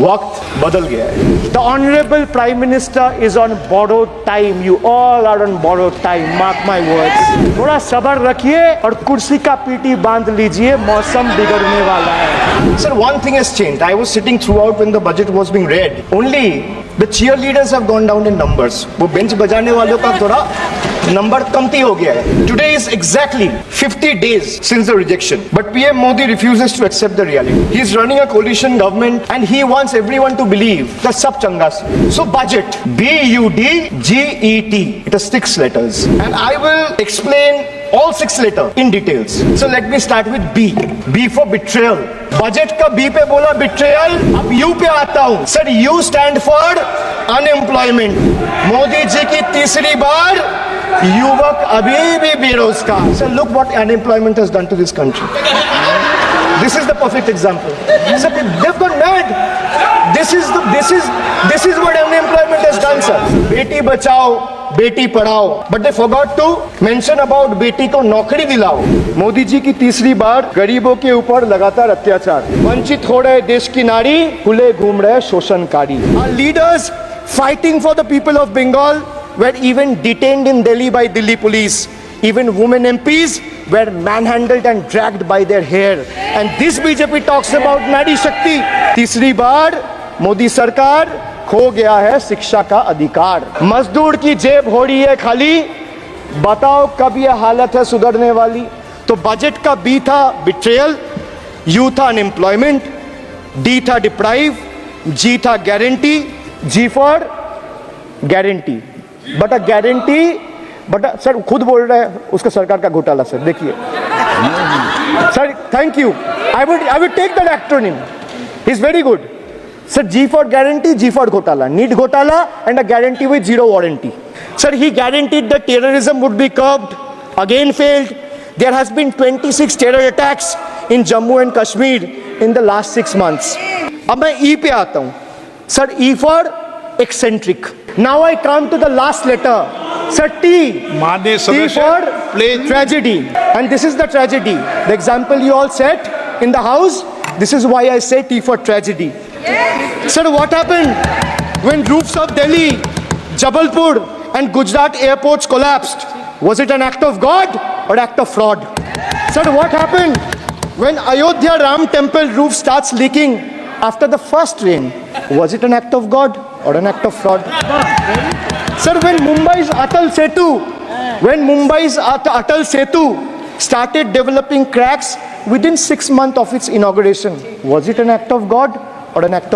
वक्त बदल गया है। The Honorable Prime Minister is on borrowed time. You all are on borrowed time. Mark my words. थोड़ा सब्र रखिए और कुर्सी का पीटी बांध लीजिए, मौसम बिगड़ने वाला है। Sir, one thing has changed. I was sitting throughout when the budget was being read. Only the cheerleaders have gone down in numbers. वो बेंच बजाने वालों का थोड़ा नंबर कमती हो गया है. Today is exactly 50 days since the rejection. But PM Modi refuses to accept the reality. He is running a coalition government and he wants everyone to believe that sab changa se. So budget, B-U-D-G-E-T. It has 6 letters. And I will explain all 6 letters in details. So let me start with B. B for betrayal. Budget का B पे बोला betrayal. अब U पे आता हूं. Sir U stand for unemployment. Modi ji की तीसरी बार युवक अभी भी बेरोजगार. Sir, look what unemployment has done to this country. This is the perfect example. Sir, they've gone mad. This is what unemployment has done, sir. Beti Bachao, Beti Padhao. But they forgot to mention about बेटी को नौकरी दिलाओ. मोदी जी की तीसरी बार गरीबों के ऊपर लगातार अत्याचार. वंचित हो रहे देश की नारी, खुले घूम रहे शोषणकारी. Our leaders fighting for the people of Bengal were even detained in Delhi by Delhi police. Even women MPs were manhandled and dragged by their hair. And this BJP talks about Nari Shakti. तीसरी बार मोदी सरकार खो गया है शिक्षा का अधिकार. मजदूर की जेब हो रही है खाली. बताओ कब यह हालत है सुधरने वाली. तो बजट का बी था बिट्रेयल, यू था अनएम्प्लॉयमेंट, डी था डिप्राइव, जी था guarantee, G for guarantee. But a guarantee, but sir खुद बोल रहे हैं उसका सरकार का घोटाला. सर देखिए sir, thank you. I would take that acronym. He is very good. Sir, G for guarantee, G for Ghotala. Need Ghotala and a guarantee with zero warranty. Sir, he guaranteed that terrorism would be curbed. Again failed. There has been 26 terror attacks in Jammu and Kashmir in the last 6 months. अब मैं E पे आता हूँ. Sir, E for eccentric. Now I come to the last letter. Sir, T. T for tragedy. And this is the tragedy. The example you all set in the house. This is why I say T for tragedy. Sir, what happened when roofs of Delhi, Jabalpur and Gujarat airports collapsed? Was it an act of God or act of fraud? Sir, what happened when Ayodhya Ram temple roof starts leaking after the first rain? Was it an act of God or an act of fraud? Sir, when Mumbai's Atal Setu started developing cracks within 6 months of its inauguration, was it an act of God or an act of